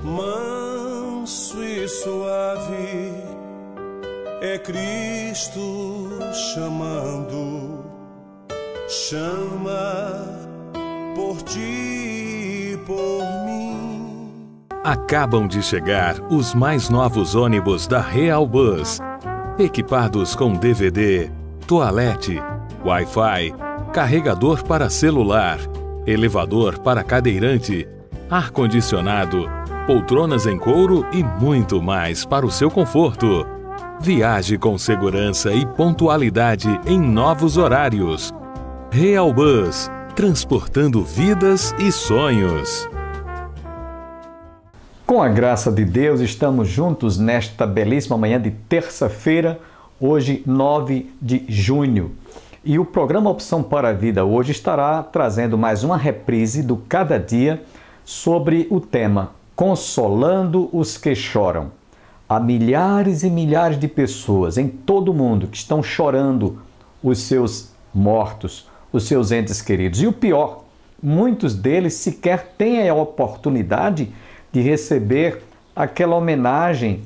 manso e suave, é Cristo chamando, chama por ti e por mim. Acabam de chegar os mais novos ônibus da Real Bus, equipados com DVD, toalete, Wi-Fi, carregador para celular, elevador para cadeirante, ar-condicionado, poltronas em couro e muito mais para o seu conforto. Viaje com segurança e pontualidade em novos horários. Real Bus, transportando vidas e sonhos. Com a graça de Deus, estamos juntos nesta belíssima manhã de terça-feira, hoje 9 de junho. E o programa Opção para a Vida hoje estará trazendo mais uma reprise do Cada Dia sobre o tema Consolando os que Choram. Há milhares e milhares de pessoas em todo o mundo que estão chorando os seus mortos, os seus entes queridos. E o pior, muitos deles sequer têm a oportunidade de receber aquela homenagem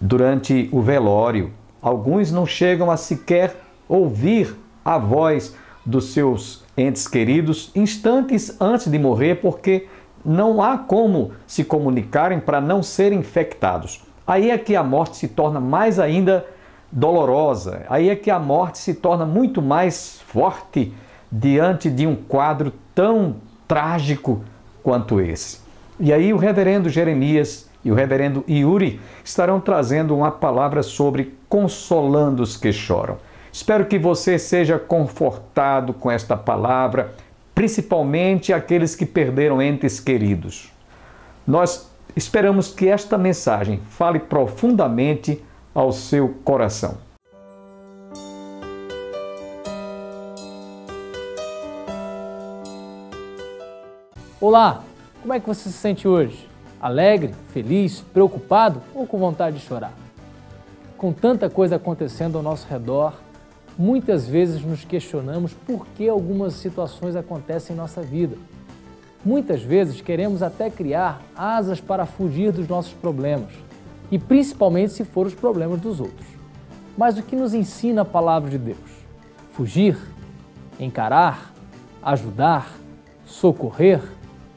durante o velório. Alguns não chegam a sequer ouvir a voz dos seus entes queridos instantes antes de morrer, porque não há como se comunicarem para não serem infectados. Aí é que a morte se torna mais ainda dolorosa, aí é que a morte se torna muito mais forte diante de um quadro tão trágico quanto esse. E aí o reverendo Jeremias e o reverendo Yuri estarão trazendo uma palavra sobre consolando os que choram. Espero que você seja confortado com esta palavra, principalmente aqueles que perderam entes queridos. Nós esperamos que esta mensagem fale profundamente ao seu coração. Olá, como é que você se sente hoje? Alegre, feliz, preocupado ou com vontade de chorar? Com tanta coisa acontecendo ao nosso redor, muitas vezes nos questionamos por que algumas situações acontecem em nossa vida. Muitas vezes queremos até criar asas para fugir dos nossos problemas, e principalmente se for os problemas dos outros. Mas o que nos ensina a palavra de Deus? Fugir? Encarar? Ajudar? Socorrer?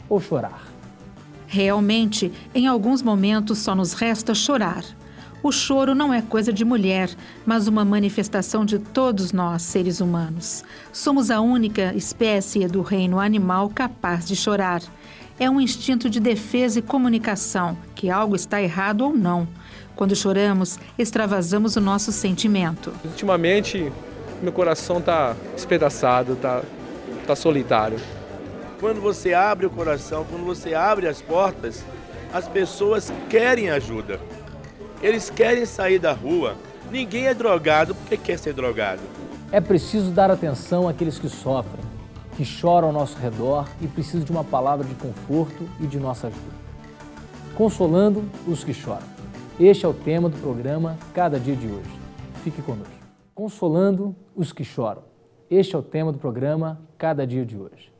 Ou chorar? Realmente, em alguns momentos só nos resta chorar. O choro não é coisa de mulher, mas uma manifestação de todos nós, seres humanos. Somos a única espécie do reino animal capaz de chorar. É um instinto de defesa e comunicação, que algo está errado ou não. Quando choramos, extravasamos o nosso sentimento. Ultimamente, meu coração está espedaçado, está solitário. Quando você abre o coração, quando você abre as portas, as pessoas querem ajuda. Eles querem sair da rua. Ninguém é drogado porque quer ser drogado. É preciso dar atenção àqueles que sofrem, que choram ao nosso redor e precisam de uma palavra de conforto e de nossa ajuda. Consolando os que choram. Este é o tema do programa Cada Dia de hoje. Fique conosco. Consolando os que choram. Este é o tema do programa Cada Dia de hoje.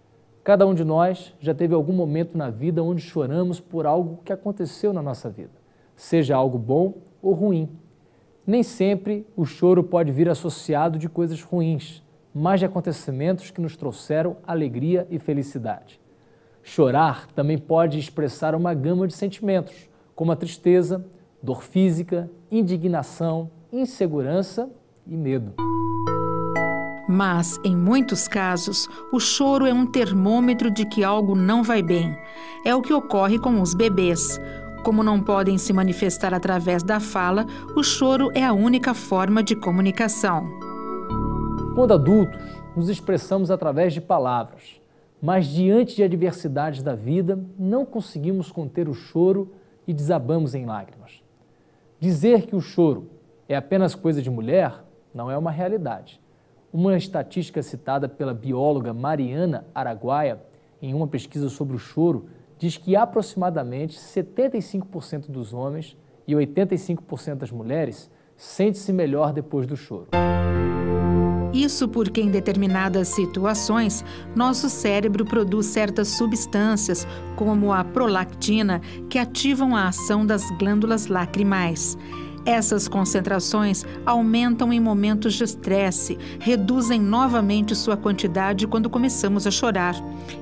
Cada um de nós já teve algum momento na vida onde choramos por algo que aconteceu na nossa vida, seja algo bom ou ruim. Nem sempre o choro pode vir associado de coisas ruins, mas de acontecimentos que nos trouxeram alegria e felicidade. Chorar também pode expressar uma gama de sentimentos, como a tristeza, dor física, indignação, insegurança e medo. Mas, em muitos casos, o choro é um termômetro de que algo não vai bem. É o que ocorre com os bebês. Como não podem se manifestar através da fala, o choro é a única forma de comunicação. Quando adultos, nos expressamos através de palavras, mas diante de adversidades da vida, não conseguimos conter o choro e desabamos em lágrimas. Dizer que o choro é apenas coisa de mulher não é uma realidade. Uma estatística citada pela bióloga Mariana Araguaia em uma pesquisa sobre o choro diz que aproximadamente 75% dos homens e 85% das mulheres sente-se melhor depois do choro. Isso porque, em determinadas situações, nosso cérebro produz certas substâncias, como a prolactina, que ativam a ação das glândulas lacrimais. Essas concentrações aumentam em momentos de estresse, reduzem novamente sua quantidade quando começamos a chorar.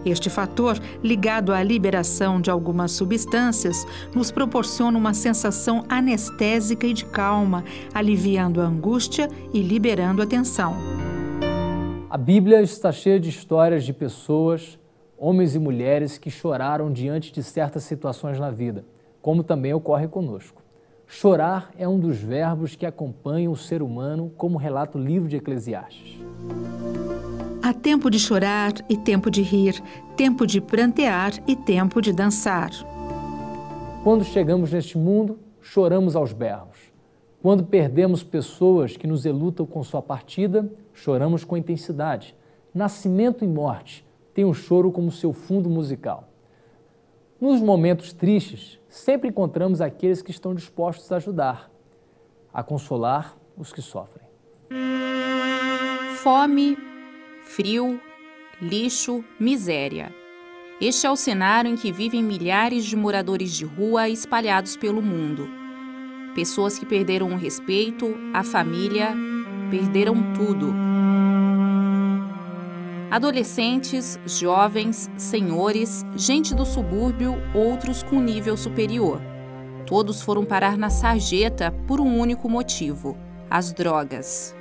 Este fator, ligado à liberação de algumas substâncias, nos proporciona uma sensação anestésica e de calma, aliviando a angústia e liberando a tensão. A Bíblia está cheia de histórias de pessoas, homens e mulheres, que choraram diante de certas situações na vida, como também ocorre conosco. Chorar é um dos verbos que acompanham o ser humano, como relata o livro de Eclesiastes. Há tempo de chorar e tempo de rir, tempo de prantear e tempo de dançar. Quando chegamos neste mundo, choramos aos berros. Quando perdemos pessoas que nos enlutam com sua partida, choramos com intensidade. Nascimento e morte têm o choro como seu fundo musical. Nos momentos tristes, sempre encontramos aqueles que estão dispostos a ajudar, a consolar os que sofrem. Fome, frio, lixo, miséria. Este é o cenário em que vivem milhares de moradores de rua espalhados pelo mundo. Pessoas que perderam o respeito, a família, perderam tudo. Adolescentes, jovens, senhores, gente do subúrbio, outros com nível superior. Todos foram parar na sarjeta por um único motivo: as drogas.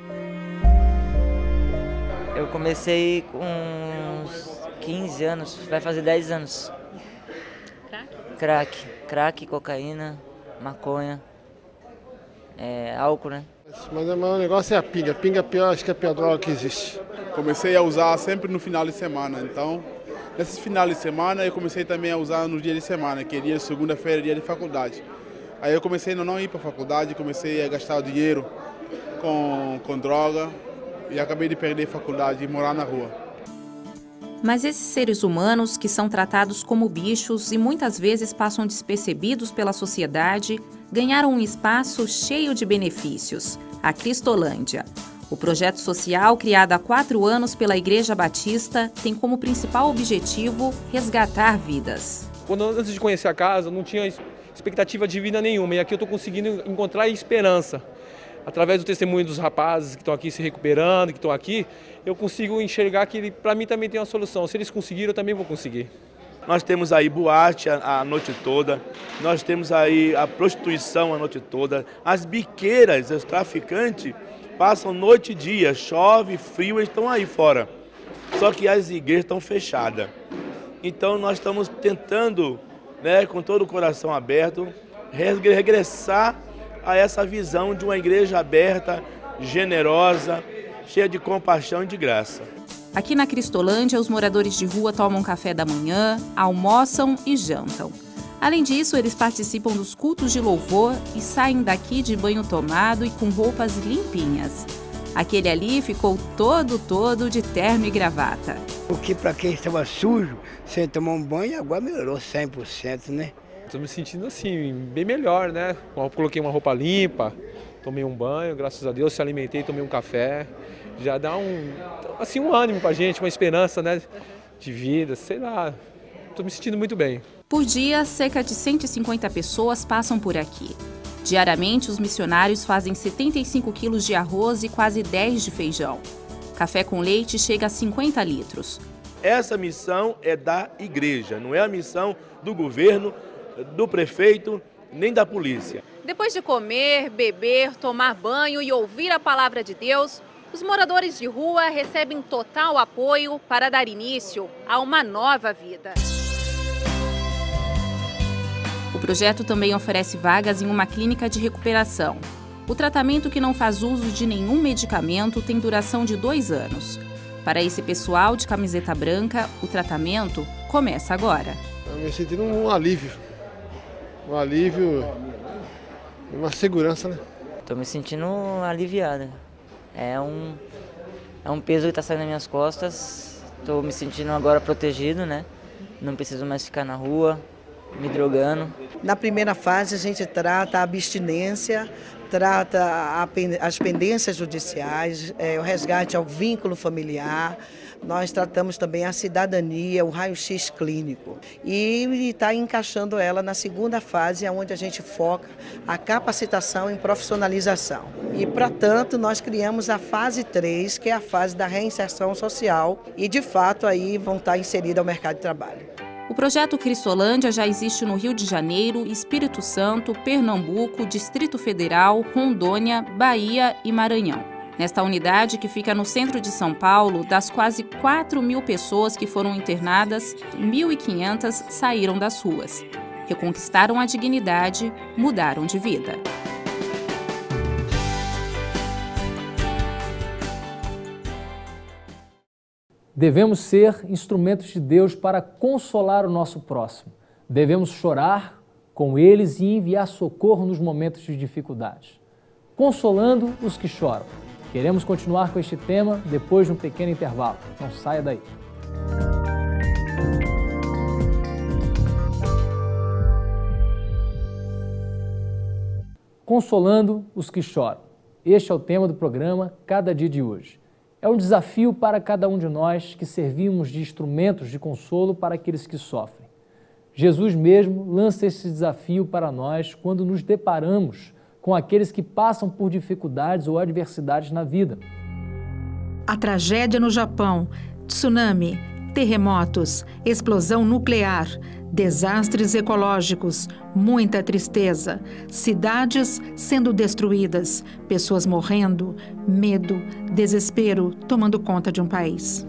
Eu comecei com uns 15 anos, vai fazer 10 anos. Crack, cocaína, maconha, álcool, né? Mas o meu negócio é a pinga. Pinga é pior, acho que é a pior droga que existe. Comecei a usar sempre no final de semana, então nesses finais de semana eu comecei também a usar no dia de semana, que é dia de segunda-feira, dia de faculdade. Aí eu comecei a não ir para a faculdade, comecei a gastar o dinheiro com droga e acabei de perder a faculdade e morar na rua. Mas esses seres humanos, que são tratados como bichos e muitas vezes passam despercebidos pela sociedade, ganharam um espaço cheio de benefícios, a Cristolândia. O projeto social, criado há 4 anos pela Igreja Batista, tem como principal objetivo resgatar vidas. Antes de conhecer a casa, eu não tinha expectativa de vida nenhuma, e aqui eu estou conseguindo encontrar esperança. Através do testemunho dos rapazes que estão aqui se recuperando, que estão aqui, eu consigo enxergar que para mim também tem uma solução. Se eles conseguiram, eu também vou conseguir. Nós temos aí boate a noite toda, nós temos aí a prostituição a noite toda, as biqueiras, os traficantes passam noite e dia, chove, frio, eles estão aí fora. Só que as igrejas estão fechadas. Então nós estamos tentando, com todo o coração aberto, regressar a essa visão de uma igreja aberta, generosa, cheia de compaixão e de graça. Aqui na Cristolândia, os moradores de rua tomam café da manhã, almoçam e jantam. Além disso, eles participam dos cultos de louvor e saem daqui de banho tomado e com roupas limpinhas. Aquele ali ficou todo de terno e gravata. O que para quem estava sujo, sem tomar um banho, agora melhorou 100%, né? Estou me sentindo assim, bem melhor, né? Eu coloquei uma roupa limpa, tomei um banho, graças a Deus, se alimentei, tomei um café. Já dá um ânimo pra gente, uma esperança, né, de vida, sei lá. Estou me sentindo muito bem. Por dia, cerca de 150 pessoas passam por aqui. Diariamente, os missionários fazem 75 quilos de arroz e quase 10 de feijão. Café com leite chega a 50 litros. Essa missão é da igreja, não é a missão do governo, do prefeito, nem da polícia. Depois de comer, beber, tomar banho e ouvir a palavra de Deus, os moradores de rua recebem total apoio para dar início a uma nova vida. O projeto também oferece vagas em uma clínica de recuperação. O tratamento, que não faz uso de nenhum medicamento, tem duração de 2 anos. Para esse pessoal de camiseta branca, o tratamento começa agora. Eu me sentindo um alívio e uma segurança, né? Estou me sentindo aliviada. É um peso que está saindo das minhas costas. Estou me sentindo agora protegido, né? Não preciso mais ficar na rua. me drogando. Na primeira fase a gente trata a abstinência, trata as pendências judiciais, o resgate ao vínculo familiar. Nós tratamos também a cidadania, o raio-x clínico. E está encaixando ela na segunda fase, onde a gente foca a capacitação e profissionalização. E, para tanto, nós criamos a fase 3, que é a fase da reinserção social, e, de fato, aí vão estar inseridas ao mercado de trabalho. O projeto Cristolândia já existe no Rio de Janeiro, Espírito Santo, Pernambuco, Distrito Federal, Rondônia, Bahia e Maranhão. Nesta unidade, que fica no centro de São Paulo, das quase 4.000 pessoas que foram internadas, 1.500 saíram das ruas. Reconquistaram a dignidade, mudaram de vida. Devemos ser instrumentos de Deus para consolar o nosso próximo. Devemos chorar com eles e enviar socorro nos momentos de dificuldade. Consolando os que choram. Queremos continuar com este tema depois de um pequeno intervalo. Não saia daí. Consolando os que choram. Este é o tema do programa Cada Dia de hoje. É um desafio para cada um de nós que servimos de instrumentos de consolo para aqueles que sofrem. Jesus mesmo lança esse desafio para nós quando nos deparamos com aqueles que passam por dificuldades ou adversidades na vida. A tragédia no Japão, tsunami, terremotos, explosão nuclear, desastres ecológicos, muita tristeza, cidades sendo destruídas, pessoas morrendo, medo, desespero tomando conta de um país.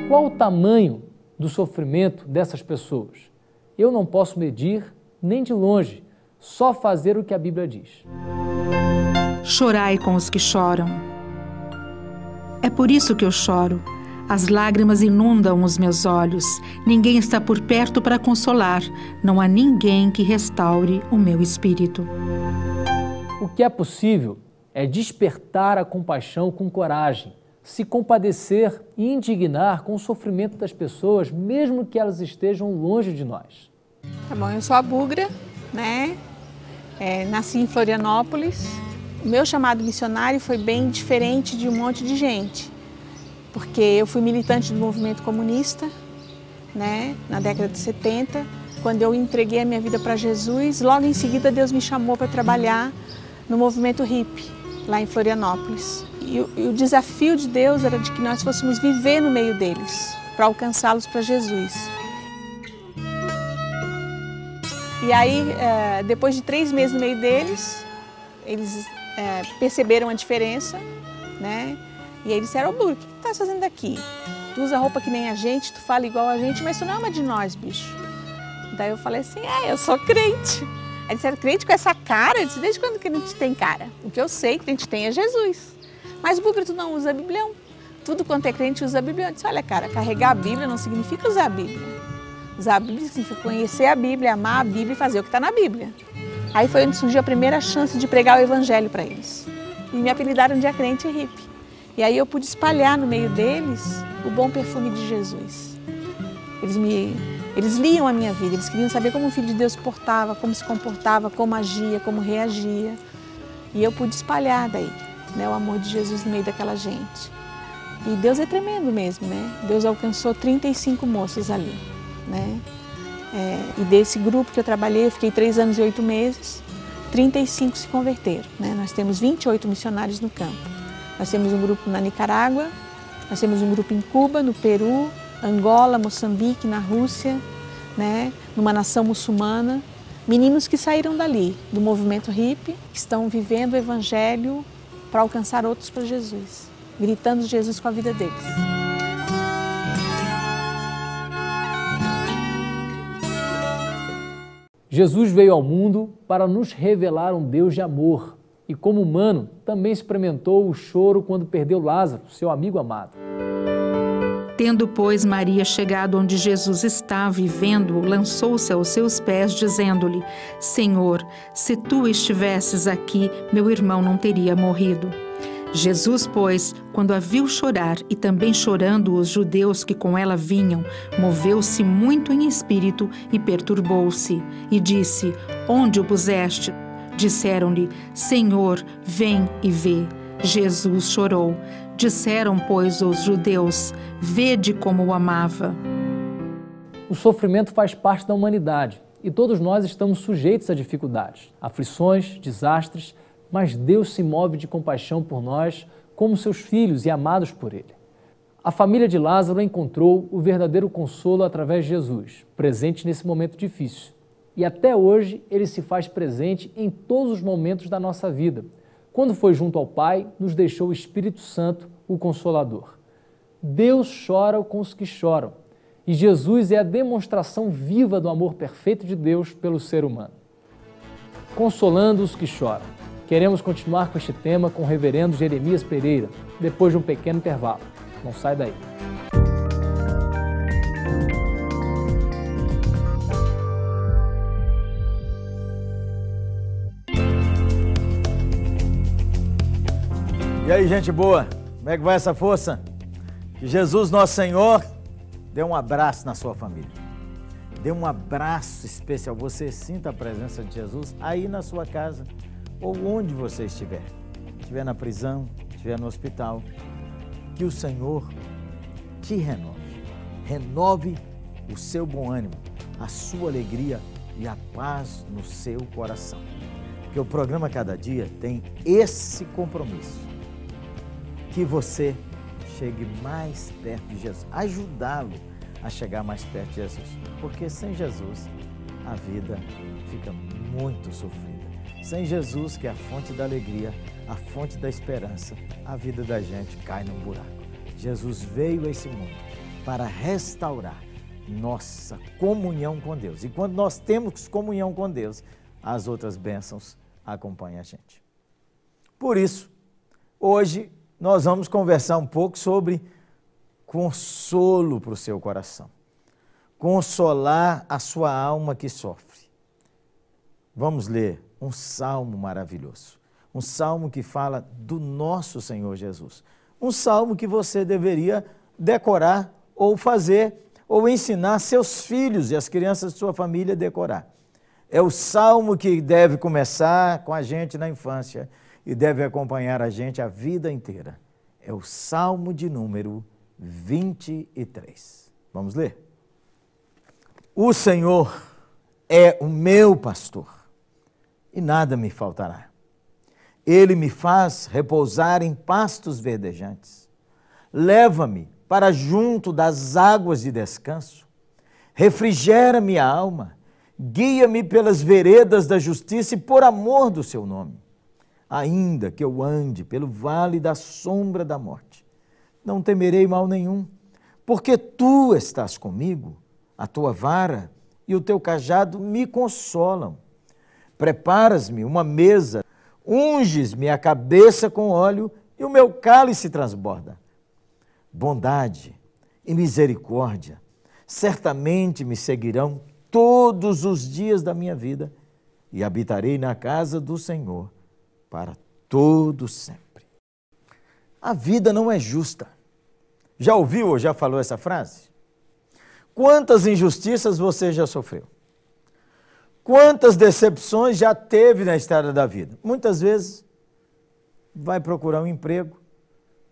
Qual o tamanho do sofrimento dessas pessoas? Eu não posso medir nem de longe, só fazer o que a Bíblia diz. Chorai com os que choram. É por isso que eu choro. As lágrimas inundam os meus olhos. Ninguém está por perto para consolar. Não há ninguém que restaure o meu espírito. O que é possível é despertar a compaixão com coragem, se compadecer e indignar com o sofrimento das pessoas, mesmo que elas estejam longe de nós. Tá bom, eu sou a Bugra, né? Nasci em Florianópolis. O meu chamado missionário foi bem diferente de um monte de gente, porque eu fui militante do movimento comunista, né, na década de 70. Quando eu entreguei a minha vida para Jesus, logo em seguida Deus me chamou para trabalhar no movimento hippie, lá em Florianópolis. E o desafio de Deus era de que nós fôssemos viver no meio deles, para alcançá-los para Jesus. E aí, depois de 3 meses no meio deles, eles perceberam a diferença, né? E aí eles disseram: ô Bugra, o que tu tá fazendo aqui? Tu usa roupa que nem a gente, tu fala igual a gente, mas tu não é uma de nós, bicho. Daí eu falei assim: eu sou crente. Aí eles disseram: crente com essa cara? Eu disse: desde quando que a gente tem cara? O que eu sei que a gente tem é Jesus. Mas Bugra, tu não usa biblião. Tudo quanto é crente usa biblião. Eu disse: olha, cara, carregar a Bíblia não significa usar a Bíblia. Usar a Bíblia significa conhecer a Bíblia, amar a Bíblia e fazer o que está na Bíblia. Aí foi onde surgiu a primeira chance de pregar o Evangelho para eles. E me apelidaram de a crente hippie. E aí eu pude espalhar no meio deles o bom perfume de Jesus. Eles liam a minha vida, eles queriam saber como o Filho de Deus portava, como se comportava, como agia, como reagia. E eu pude espalhar daí, né, o amor de Jesus no meio daquela gente. E Deus é tremendo mesmo, né? Deus alcançou 35 moças ali, né? E desse grupo que eu trabalhei, eu fiquei 3 anos e 8 meses, 35 se converteram, né? Nós temos 28 missionários no campo. Nós temos um grupo na Nicarágua, nós temos um grupo em Cuba, no Peru, Angola, Moçambique, na Rússia, né? Numa nação muçulmana. Meninos que saíram dali, do movimento hippie, que estão vivendo o Evangelho para alcançar outros para Jesus, gritando Jesus com a vida deles. Jesus veio ao mundo para nos revelar um Deus de amor e, como humano, também experimentou o choro quando perdeu Lázaro, seu amigo amado. Tendo, pois, Maria chegado onde Jesus estava e vendo-o, lançou-se aos seus pés, dizendo-lhe: Senhor, se tu estivesses aqui, meu irmão não teria morrido. Jesus, pois, quando a viu chorar e também chorando os judeus que com ela vinham, moveu-se muito em espírito e perturbou-se, e disse: Onde o puseste? Disseram-lhe: Senhor, vem e vê. Jesus chorou. Disseram, pois, os judeus: Vede como o amava. O sofrimento faz parte da humanidade e todos nós estamos sujeitos a dificuldades, aflições, desastres, mas Deus se move de compaixão por nós como seus filhos e amados por Ele. A família de Lázaro encontrou o verdadeiro consolo através de Jesus, presente nesse momento difícil. E até hoje ele se faz presente em todos os momentos da nossa vida. Quando foi junto ao Pai, nos deixou o Espírito Santo, o Consolador. Deus chora com os que choram. E Jesus é a demonstração viva do amor perfeito de Deus pelo ser humano. Consolando os que choram. Queremos continuar com este tema com o reverendo Jeremias Pereira, depois de um pequeno intervalo. Não sai daí. E aí, gente boa? Como é que vai essa força? Que Jesus, nosso Senhor, dê um abraço na sua família. Dê um abraço especial. Você sinta a presença de Jesus aí na sua casa ou onde você estiver. Estiver na prisão, estiver no hospital. Que o Senhor te renove. Renove o seu bom ânimo, a sua alegria e a paz no seu coração. Porque o programa Cada Dia tem esse compromisso. Que você chegue mais perto de Jesus, ajudá-lo a chegar mais perto de Jesus, porque sem Jesus a vida fica muito sofrida. Sem Jesus, que é a fonte da alegria, a fonte da esperança, a vida da gente cai num buraco. Jesus veio a esse mundo para restaurar nossa comunhão com Deus. E quando nós temos comunhão com Deus, as outras bênçãos acompanham a gente. Por isso, hoje, nós vamos conversar um pouco sobre consolo para o seu coração. Consolar a sua alma que sofre. Vamos ler um salmo maravilhoso. Um salmo que fala do nosso Senhor Jesus. Um salmo que você deveria decorar ou fazer ou ensinar seus filhos e as crianças de sua família a decorar. É o salmo que deve começar com a gente na infância e deve acompanhar a gente a vida inteira. É o Salmo de número 23. Vamos ler? O Senhor é o meu pastor e nada me faltará. Ele me faz repousar em pastos verdejantes. Leva-me para junto das águas de descanso. Refrigera minha alma. Guia-me pelas veredas da justiça e por amor do seu nome. Ainda que eu ande pelo vale da sombra da morte, não temerei mal nenhum, porque tu estás comigo, a tua vara e o teu cajado me consolam. Preparas-me uma mesa, unges-me a cabeça com óleo e o meu cálice transborda. Bondade e misericórdia certamente me seguirão todos os dias da minha vida e habitarei na casa do Senhor para todo sempre. A vida não é justa. Já ouviu ou já falou essa frase? Quantas injustiças você já sofreu? Quantas decepções já teve na estrada da vida? Muitas vezes vai procurar um emprego,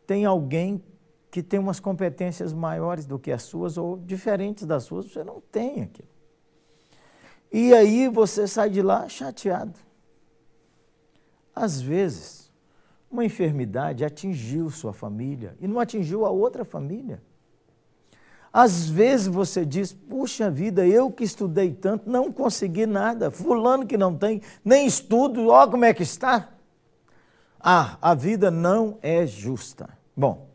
tem alguém que tem umas competências maiores do que as suas ou diferentes das suas, você não tem aquilo. E aí você sai de lá chateado. Às vezes, uma enfermidade atingiu sua família e não atingiu a outra família. Às vezes você diz, puxa vida, eu que estudei tanto, não consegui nada, fulano que não tem, nem estudo, olha como é que está. A vida não é justa. Bom,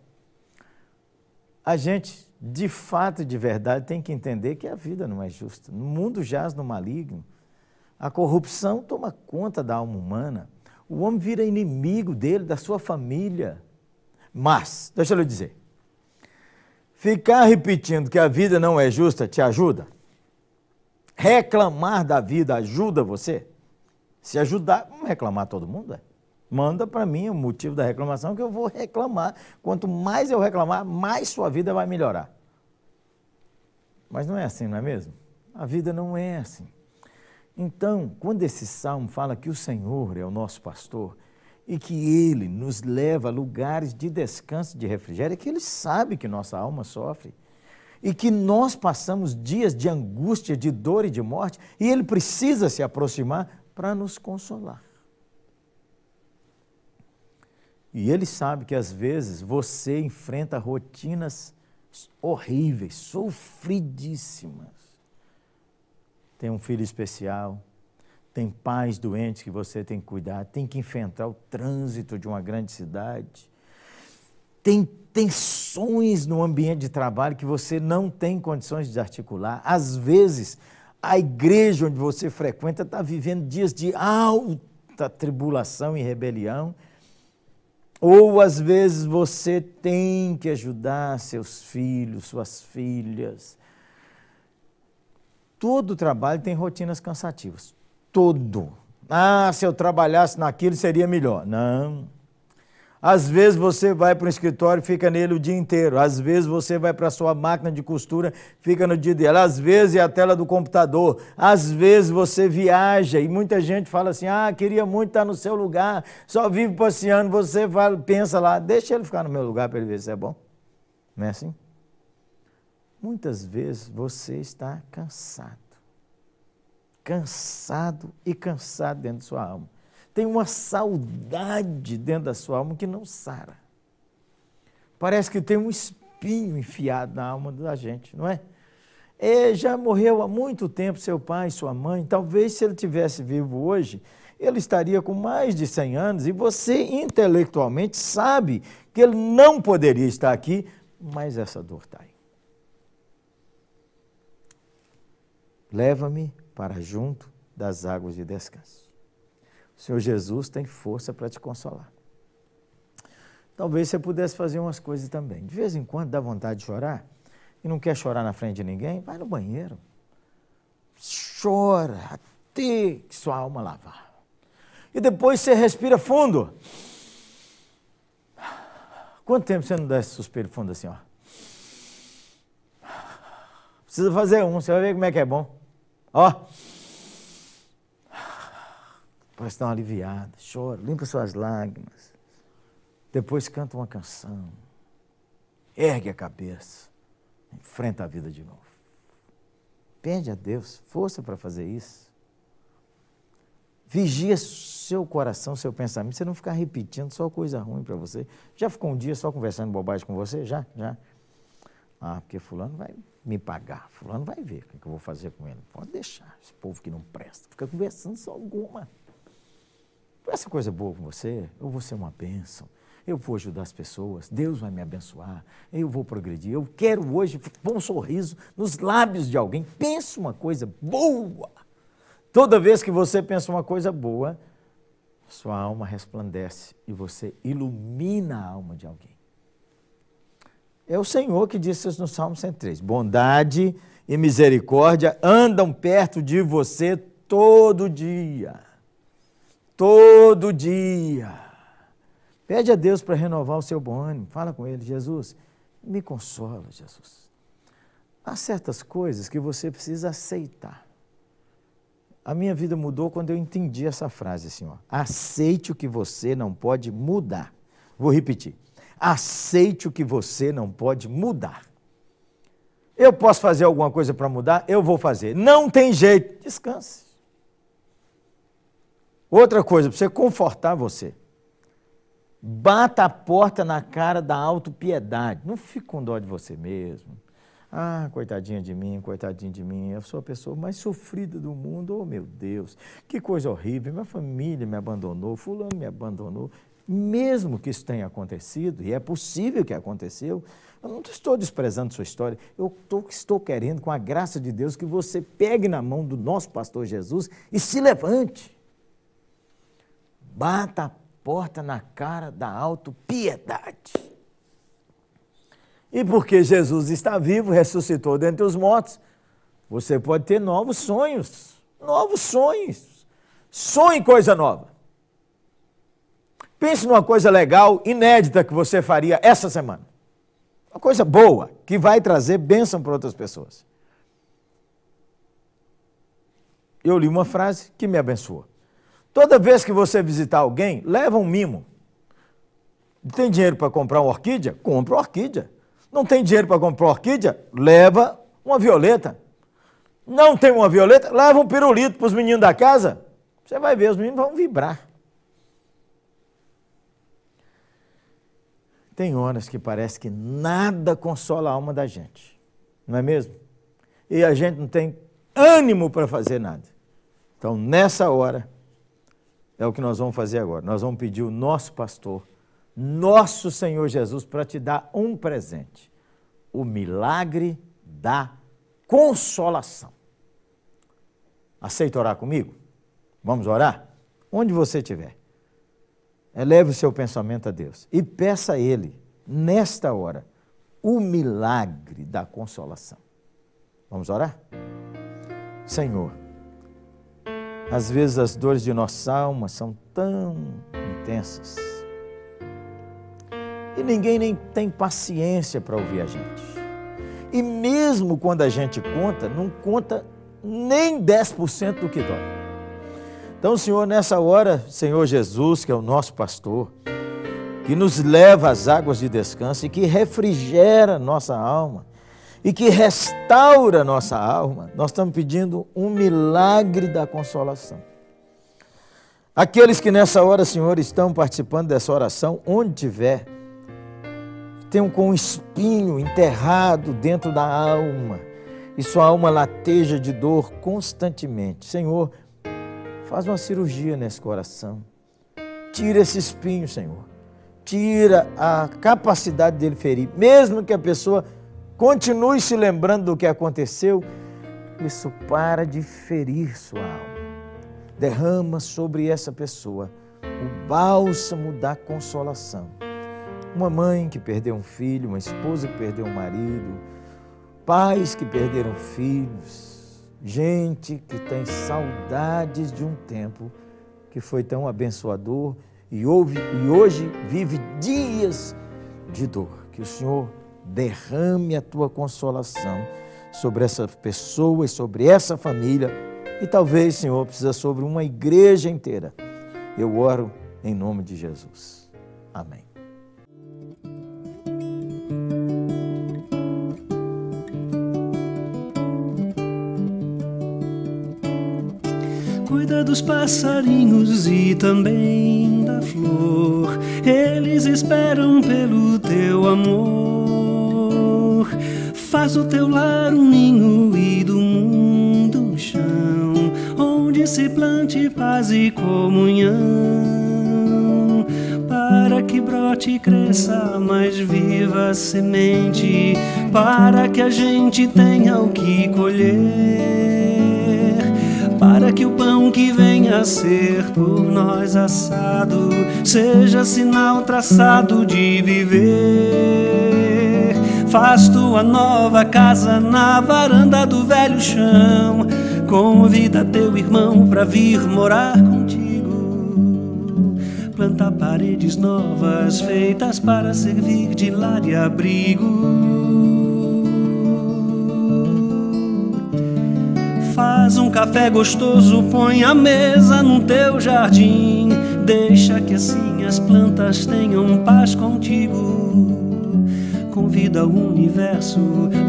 a gente, de fato e de verdade, tem que entender que a vida não é justa. O mundo jaz no maligno, a corrupção toma conta da alma humana, o homem vira inimigo dele, da sua família. Mas, deixa eu lhe dizer, ficar repetindo que a vida não é justa te ajuda? Reclamar da vida ajuda você? Se ajudar, vamos reclamar todo mundo, é? Manda para mim o motivo da reclamação que eu vou reclamar. Quanto mais eu reclamar, mais sua vida vai melhorar. Mas não é assim, não é mesmo? A vida não é assim. Então, quando esse salmo fala que o Senhor é o nosso pastor e que Ele nos leva a lugares de descanso, de refrigério, é que Ele sabe que nossa alma sofre e que nós passamos dias de angústia, de dor e de morte, e Ele precisa se aproximar para nos consolar. E Ele sabe que às vezes você enfrenta rotinas horríveis, sofridíssimas. Tem um filho especial, tem pais doentes que você tem que cuidar, tem que enfrentar o trânsito de uma grande cidade, tem tensões no ambiente de trabalho que você não tem condições de articular. Às vezes, a igreja onde você frequenta está vivendo dias de alta tribulação e rebelião, ou às vezes você tem que ajudar seus filhos, suas filhas. Todo trabalho tem rotinas cansativas. Todo. Se eu trabalhasse naquilo seria melhor. Não. Às vezes você vai para o escritório e fica nele o dia inteiro. Às vezes você vai para a sua máquina de costura, fica no dia dela. Às vezes é a tela do computador. Às vezes você viaja e muita gente fala assim, queria muito estar no seu lugar, só vive passeando. Você pensa lá, deixa ele ficar no meu lugar para ele ver se é bom. Não é assim? Muitas vezes você está cansado. Cansado e cansado dentro de sua alma. Tem uma saudade dentro da sua alma que não sara. Parece que tem um espinho enfiado na alma da gente, não é? Já morreu há muito tempo seu pai, sua mãe. Talvez se ele tivesse vivo hoje, ele estaria com mais de 100 anos e você intelectualmente sabe que ele não poderia estar aqui, mas essa dor está aí. Leva-me para junto das águas de descanso. O Senhor Jesus tem força para te consolar. Talvez você pudesse fazer umas coisas também. De vez em quando dá vontade de chorar e não quer chorar na frente de ninguém, vai no banheiro. Chora até que sua alma lavar. E depois você respira fundo. Quanto tempo você não dá esse suspiro fundo assim, ó? Precisa fazer você vai ver como é que é bom. Ó. Parece dar uma aliviada. Chora, limpa suas lágrimas. Depois canta uma canção. Ergue a cabeça. Enfrenta a vida de novo. Pede a Deus força para fazer isso. Vigia seu coração, seu pensamento. Você não ficar repetindo só coisa ruim para você. Já ficou um dia só conversando bobagem com você? Já? Porque fulano vai me pagar. Fulano vai ver o que eu vou fazer com ele. Pode deixar. Esse povo que não presta. Fica conversando só alguma. Essa coisa boa com você, eu vou ser uma bênção, eu vou ajudar as pessoas, Deus vai me abençoar, eu vou progredir, eu quero hoje pôr um sorriso nos lábios de alguém. Pensa uma coisa boa. Toda vez que você pensa uma coisa boa, sua alma resplandece e você ilumina a alma de alguém. É o Senhor que disse isso no Salmo 103, bondade e misericórdia andam perto de você todo dia. Todo dia. Pede a Deus para renovar o seu bom ânimo. Fala com Ele, Jesus, me consola, Jesus. Há certas coisas que você precisa aceitar. A minha vida mudou quando eu entendi essa frase assim, ó. Aceite o que você não pode mudar. Vou repetir. Aceite o que você não pode mudar. Eu posso fazer alguma coisa para mudar? Eu vou fazer. Não tem jeito. Descanse. Outra coisa, para você confortar você, bata a porta na cara da autopiedade. Não fique com dó de você mesmo. Coitadinha de mim, coitadinho de mim, eu sou a pessoa mais sofrida do mundo. Oh, meu Deus, que coisa horrível, minha família me abandonou, fulano me abandonou. Mesmo que isso tenha acontecido, e é possível que aconteceu, eu não estou desprezando sua história, eu estou querendo, com a graça de Deus, que você pegue na mão do nosso pastor Jesus e se levante. Bata a porta na cara da autopiedade. E porque Jesus está vivo, ressuscitou dentre os mortos, você pode ter novos sonhos. Novos sonhos. Sonhe coisa nova. Pense numa coisa legal, inédita que você faria essa semana. Uma coisa boa, que vai trazer bênção para outras pessoas. Eu li uma frase que me abençoou. Toda vez que você visitar alguém, leva um mimo. Tem dinheiro para comprar uma orquídea? Compra uma orquídea. Não tem dinheiro para comprar uma orquídea? Leva uma violeta. Não tem uma violeta? Leva um pirulito para os meninos da casa. Você vai ver, os meninos vão vibrar. Tem horas que parece que nada consola a alma da gente, não é mesmo? E a gente não tem ânimo para fazer nada. Então, nessa hora, é o que nós vamos fazer agora. Nós vamos pedir o nosso pastor, nosso Senhor Jesus, para te dar um presente. O milagre da consolação. Aceita orar comigo? Vamos orar? Onde você estiver. Eleve o seu pensamento a Deus e peça a Ele, nesta hora, o milagre da consolação. Vamos orar? Senhor, às vezes as dores de nossa alma são tão intensas e ninguém nem tem paciência para ouvir a gente. E mesmo quando a gente conta, não conta nem 10% do que dói. Então, Senhor, nessa hora, Senhor Jesus, que é o nosso pastor, que nos leva às águas de descanso e que refrigera nossa alma e que restaura nossa alma, nós estamos pedindo um milagre da consolação. Aqueles que nessa hora, Senhor, estão participando dessa oração, onde tiver, tenham com um espinho enterrado dentro da alma e sua alma lateja de dor constantemente. Senhor, faz uma cirurgia nesse coração. Tira esse espinho, Senhor. Tira a capacidade dele ferir. Mesmo que a pessoa continue se lembrando do que aconteceu, isso para de ferir sua alma. Derrama sobre essa pessoa o bálsamo da consolação. Uma mãe que perdeu um filho, uma esposa que perdeu um marido, pais que perderam filhos, gente que tem saudades de um tempo que foi tão abençoador e hoje vive dias de dor. Que o Senhor derrame a tua consolação sobre essa pessoa e sobre essa família e talvez, Senhor, precisa sobre uma igreja inteira. Eu oro em nome de Jesus. Amém. Cuida dos passarinhos e também da flor. Eles esperam pelo teu amor. Faz o teu lar um ninho e do mundo um chão, onde se plante paz e comunhão, para que brote e cresça a mais viva semente, para que a gente tenha o que colher, para que o pão que venha a ser por nós assado seja sinal traçado de viver. Faz tua nova casa na varanda do velho chão, convida teu irmão pra vir morar contigo. Planta paredes novas feitas para servir de lar e abrigo. Faz um café gostoso, põe a mesa no teu jardim. Deixa que assim as plantas tenham paz contigo. Convida o universo,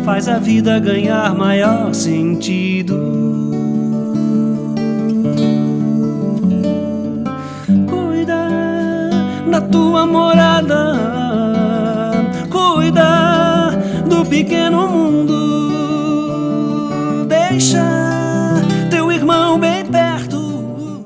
faz a vida ganhar maior sentido. Cuida da tua morada, cuida do pequeno mundo. Deixa teu irmão bem perto.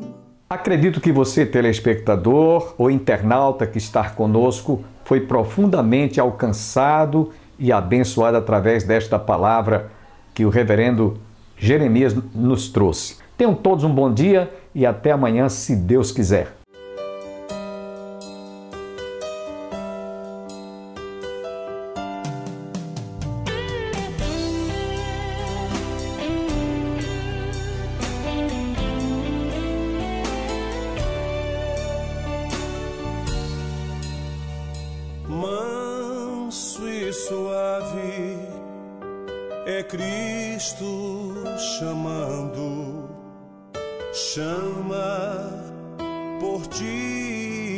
Acredito que você, telespectador ou internauta que está conosco, foi profundamente alcançado e abençoado através desta palavra que o reverendo Jeremias nos trouxe. Tenham todos um bom dia e até amanhã, se Deus quiser. é Cristo chamando, chama por ti.